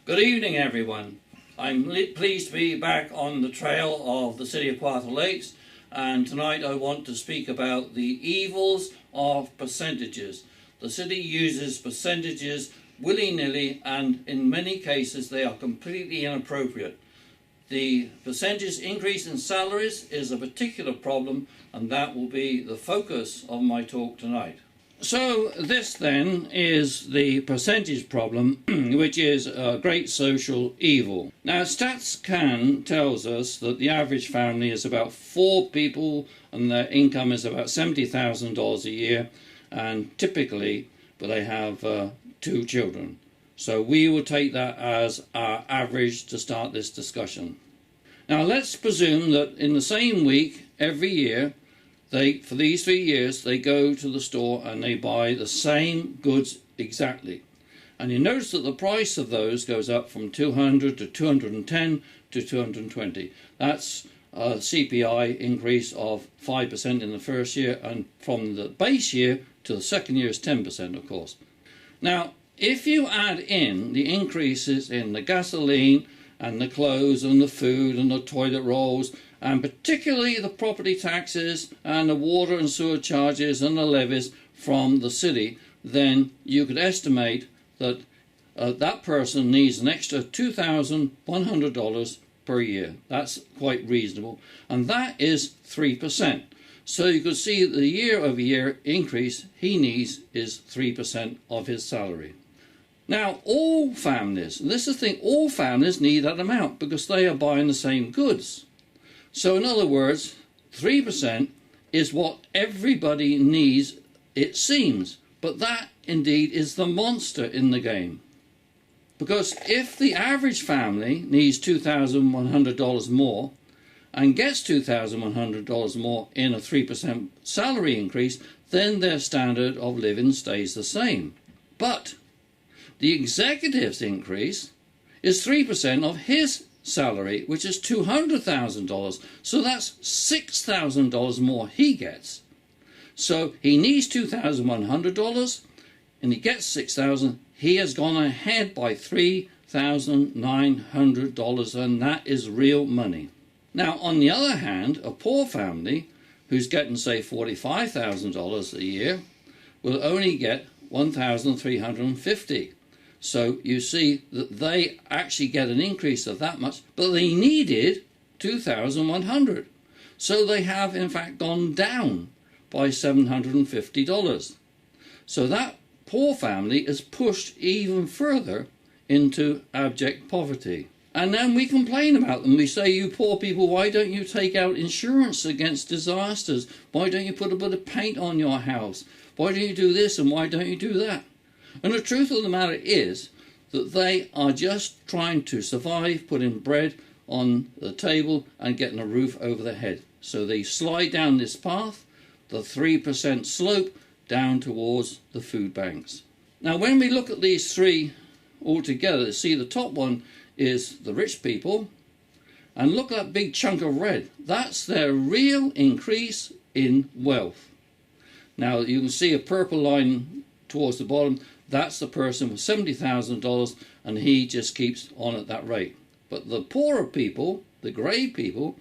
Good evening, everyone. I'm pleased to be back on the trail of the City of Quarter Lakes, and tonight I want to speak about the evils of percentages. The city uses percentages willy-nilly, and in many cases they are completely inappropriate. The percentage increase in salaries is a particular problem, and that will be the focus of my talk tonight. So this then is the percentage problem, which is a great social evil. Now StatsCan tells us that the average family is about 4 people and their income is about $70,000 a year, and typically they have 2 children. So we will take that as our average to start this discussion. Now let's presume that in the same week every year, for these 3 years, they go to the store and they buy the same goods exactly. And you notice that the price of those goes up from 200 to 210 to 220. That's a CPI increase of 5% in the first year, and from the base year to the second year is 10%, of course. Now, if you add in the increases in the gasoline and the clothes and the food and the toilet rolls, and particularly the property taxes and the water and sewer charges and the levies from the city, then you could estimate that that person needs an extra $2,100 per year. That's quite reasonable, and that is 3%. So you could see the year-over-year increase he needs is 3% of his salary. Now, all families, and this is the thing, all families need that amount because they are buying the same goods. So in other words, 3% is what everybody needs, it seems. But that indeed is the monster in the game. Because if the average family needs $2,100 more and gets $2,100 more in a 3% salary increase, then their standard of living stays the same. But the executive's increase is 3% of his salary, which is $200,000. So that's $6,000 more he gets. So he needs $2,100 and he gets $6,000. He has gone ahead by $3,900, and that is real money. Now, on the other hand, a poor family who's getting, say, $45,000 a year will only get $1,350. So you see that they actually get an increase of that much, but they needed $2,100. So they have in fact gone down by $750. So that poor family is pushed even further into abject poverty. And then we complain about them. We say, you poor people, why don't you take out insurance against disasters? Why don't you put a bit of paint on your house? Why don't you do this and why don't you do that? And the truth of the matter is that they are just trying to survive, putting bread on the table and getting a roof over their head. So they slide down this path, the 3% slope, down towards the food banks. Now when we look at these three all together, see the top one is the rich people, and look at that big chunk of red. That's their real increase in wealth. Now you can see a purple line towards the bottom. That's the person with $70,000, and he just keeps on at that rate. But the poorer people, the grey people,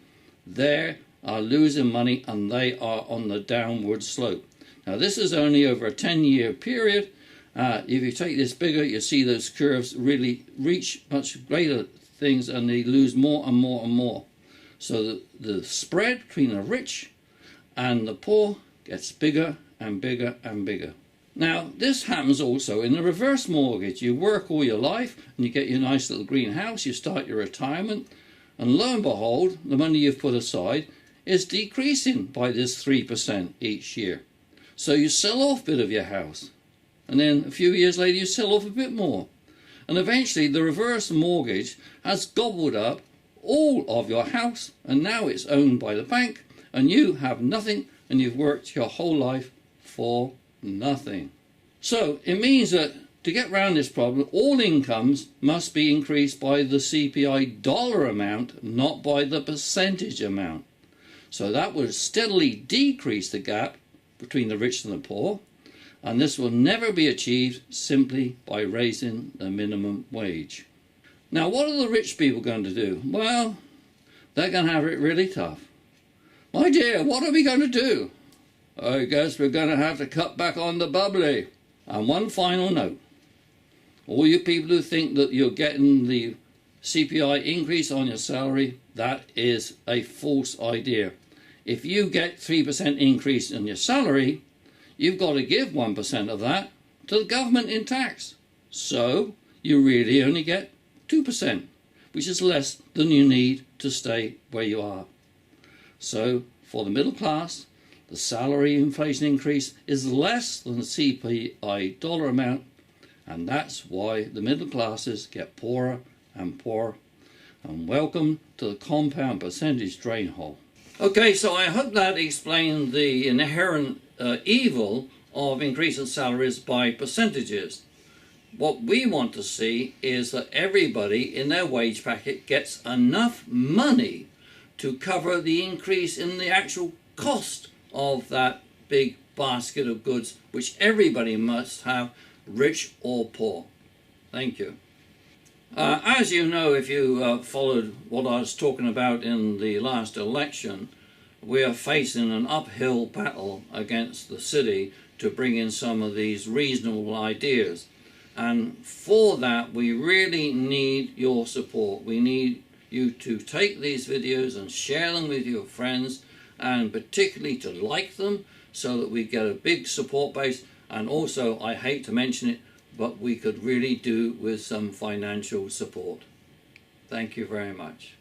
they are losing money and they are on the downward slope. Now this is only over a 10-year period. If you take this bigger, you see those curves really reach much greater things and they lose more and more and more. So the spread between the rich and the poor gets bigger and bigger and bigger. Now, this happens also in the reverse mortgage. You work all your life and you get your nice little green house, you start your retirement, and lo and behold, the money you've put aside is decreasing by this 3% each year. So you sell off a bit of your house, and then a few years later you sell off a bit more. And eventually the reverse mortgage has gobbled up all of your house, and now it's owned by the bank, and you have nothing, and you've worked your whole life for nothing. So it means that to get around this problem, all incomes must be increased by the CPI dollar amount, not by the percentage amount. So that would steadily decrease the gap between the rich and the poor, and this will never be achieved simply by raising the minimum wage. Now, what are the rich people going to do? Well, they're going to have it really tough. My dear, what are we going to do? I guess we're going to have to cut back on the bubbly. And one final note. All you people who think that you're getting the CPI increase on your salary, that is a false idea. If you get 3% increase in your salary, you've got to give 1% of that to the government in tax. So you really only get 2%, which is less than you need to stay where you are. So for the middle class, the salary inflation increase is less than the CPI dollar amount, and that's why the middle classes get poorer and poorer. And welcome to the compound percentage drain hole. Okay, so I hope that explained the inherent evil of increasing salaries by percentages. What we want to see is that everybody in their wage packet gets enough money to cover the increase in the actual cost of that big basket of goods, which everybody must have, rich or poor. Thank you. As you know, if you followed what I was talking about in the last election, we are facing an uphill battle against the city to bring in some of these reasonable ideas. And for that, we really need your support. We need you to take these videos and share them with your friends, and particularly to like them so that we get a big support base. And also, I hate to mention it, but we could really do with some financial support. Thank you very much.